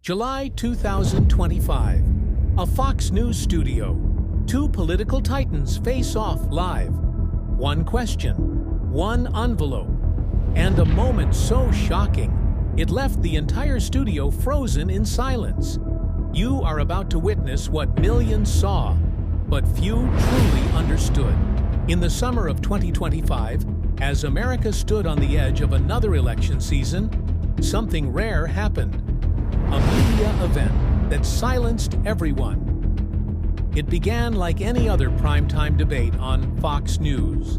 July 2025. A Fox News studio. Two political titans face off live. One question, one envelope, and a moment so shocking, it left the entire studio frozen in silence. You are about to witness what millions saw, but few truly understood. In the summer of 2025, as America stood on the edge of another election season, something rare happened. A media event that silenced everyone. It began like any other primetime debate on Fox News.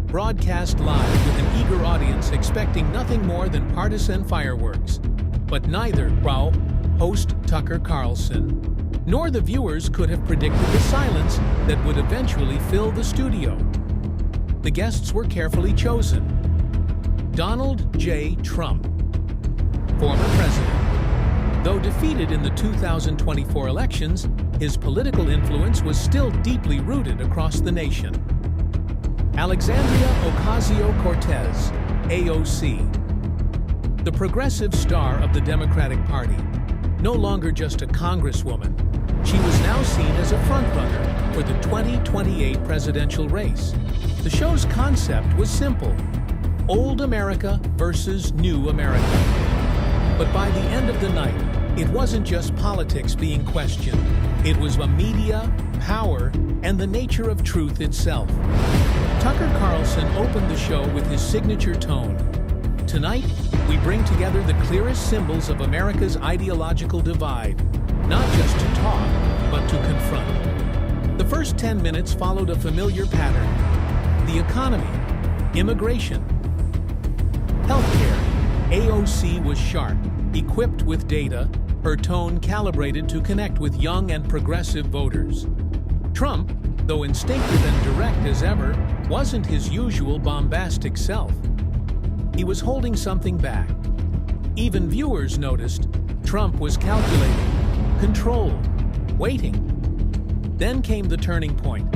Broadcast live with an eager audience expecting nothing more than partisan fireworks. But neither host Tucker Carlson nor the viewers could have predicted the silence that would eventually fill the studio. The guests were carefully chosen. Donald J. Trump, former president. Though defeated in the 2024 elections, his political influence was still deeply rooted across the nation. Alexandria Ocasio-Cortez, AOC. The progressive star of the Democratic Party. No longer just a congresswoman, she was now seen as a frontrunner for the 2028 presidential race. The show's concept was simple: Old America versus New America. But by the end of the night, it wasn't just politics being questioned. It was media, power, and the nature of truth itself. Tucker Carlson opened the show with his signature tone. Tonight, we bring together the clearest symbols of America's ideological divide, not just to talk, but to confront. The first 10 minutes followed a familiar pattern: the economy, immigration, healthcare. AOC was sharp, equipped with data, her tone calibrated to connect with young and progressive voters. Trump, though instinctive and direct as ever, wasn't his usual bombastic self. He was holding something back. Even viewers noticed Trump was calculating, controlled, waiting. Then came the turning point.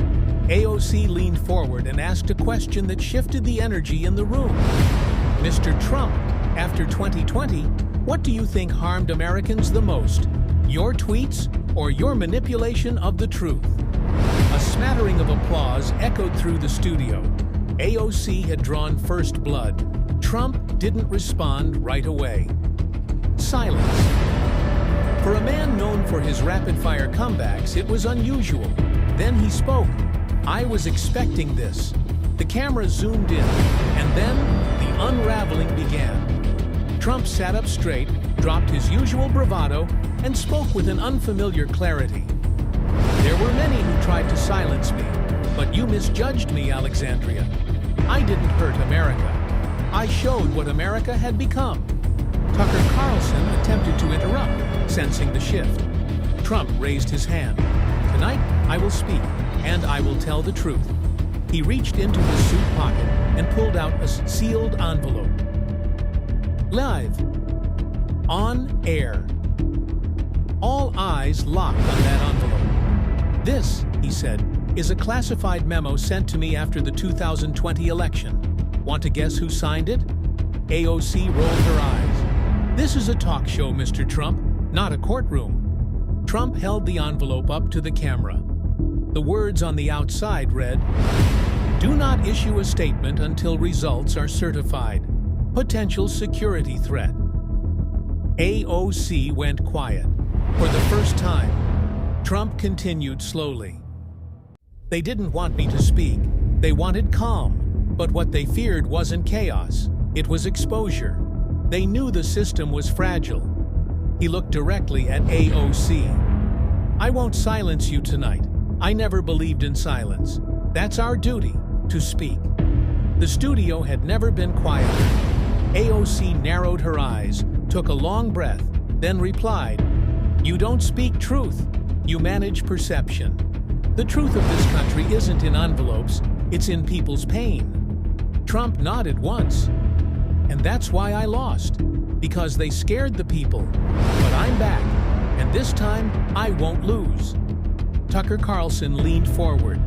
AOC leaned forward and asked a question that shifted the energy in the room. Mr. Trump, after 2020, what do you think harmed Americans the most? Your tweets or your manipulation of the truth? A smattering of applause echoed through the studio. AOC had drawn first blood. Trump didn't respond right away. Silence. For a man known for his rapid-fire comebacks, it was unusual. Then he spoke. "I was expecting this." The camera zoomed in, and then the unraveling began. Trump sat up straight, dropped his usual bravado, and spoke with an unfamiliar clarity. "There were many who tried to silence me, but you misjudged me, Alexandria. I didn't hurt America. I showed what America had become." Tucker Carlson attempted to interrupt, sensing the shift. Trump raised his hand. "Tonight, I will speak, and I will tell the truth." He reached into his suit pocket and pulled out a sealed envelope. Live. On air. All eyes locked on that envelope. "This," he said, "is a classified memo sent to me after the 2020 election. Want to guess who signed it?" AOC rolled her eyes. "This is a talk show, Mr. Trump, not a courtroom." Trump held the envelope up to the camera. The words on the outside read, "Do not issue a statement until results are certified. Potential security threat." AOC went quiet. For the first time, Trump continued slowly. "They didn't want me to speak. They wanted calm. But what they feared wasn't chaos. It was exposure. They knew the system was fragile." He looked directly at AOC. "I won't silence you tonight. I never believed in silence. That's our duty, to speak." The studio had never been quieter. AOC narrowed her eyes, took a long breath, then replied, "You don't speak truth. You manage perception. The truth of this country isn't in envelopes, it's in people's pain." Trump nodded once. "And that's why I lost. Because they scared the people. But I'm back, and this time I won't lose." Tucker Carlson leaned forward.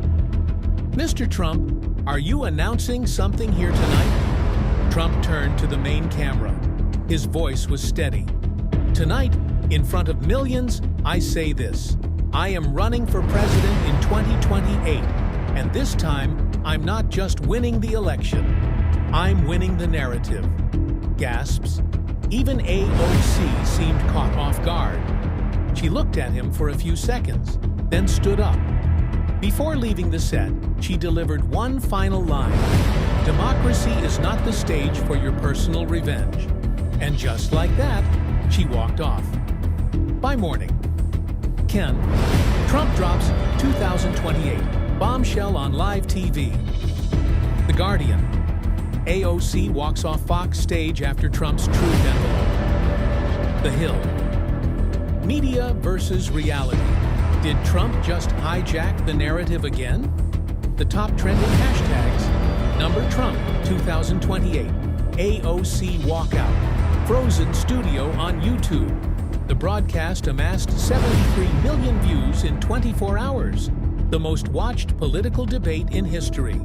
"Mr. Trump, are you announcing something here tonight?" Trump turned to the main camera. His voice was steady. "Tonight, In front of millions, I say this: I am running for president in 2028, and this time, I'm not just winning the election. I'm winning the narrative. Gasps. Even AOC seemed caught off guard. She looked at him for a few seconds, then stood up. Before leaving the set, she delivered one final line: "Democracy is not the stage for your personal revenge." And just like that, she walked off. By morning, Ken, Trump drops 2028 bombshell on live TV. The Guardian, AOC walks off Fox stage after Trump's truth envelope. The Hill, media versus reality. Did Trump just hijack the narrative again? The top trending hashtags: number Trump 2028, AOC walkout, frozen studio on YouTube. The broadcast amassed 73 million views in 24 hours, the most watched political debate in history.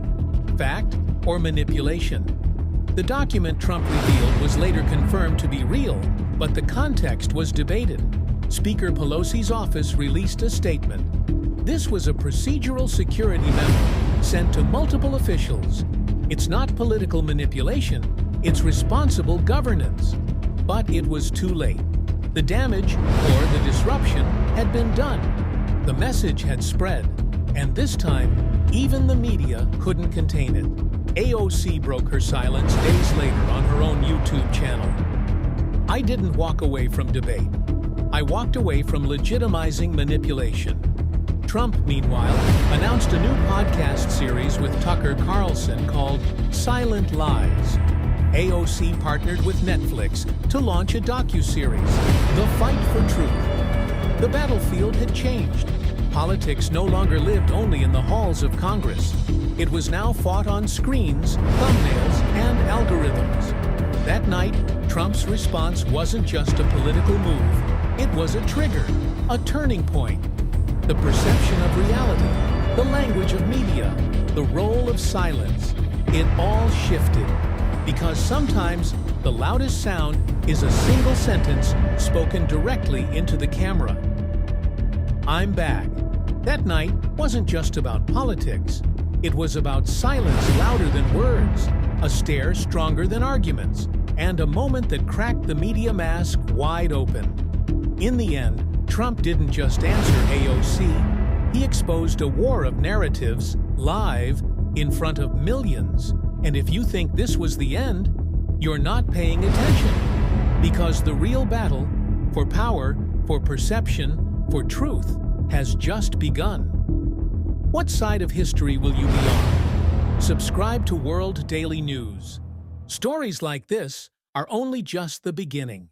Fact or manipulation? The document Trump revealed was later confirmed to be real, but the context was debated. Speaker Pelosi's office released a statement. This was a procedural security memo sent to multiple officials. It's not political manipulation, it's responsible governance. But it was too late. The damage, or the disruption, had been done. The message had spread, and this time, even the media couldn't contain it. AOC broke her silence days later on her own YouTube channel. I didn't walk away from debate. I walked away from legitimizing manipulation. Trump, meanwhile, announced a new podcast series with Tucker Carlson called Silent Lies. AOC partnered with Netflix to launch a docuseries, The Fight for Truth. The battlefield had changed. Politics no longer lived only in the halls of Congress. It was now fought on screens, thumbnails, and algorithms. That night, Trump's response wasn't just a political move. It was a trigger, a turning point. The perception of reality, the language of media, the role of silence, it all shifted. Because sometimes the loudest sound is a single sentence spoken directly into the camera. I'm back. That night wasn't just about politics. It was about silence louder than words, a stare stronger than arguments, and a moment that cracked the media mask wide open. In the end, Trump didn't just answer AOC. He exposed a war of narratives live in front of millions. And if you think this was the end, you're not paying attention. Because the real battle for power, for perception, for truth has just begun. What side of history will you be on? Subscribe to World Daily News. Stories like this are only just the beginning.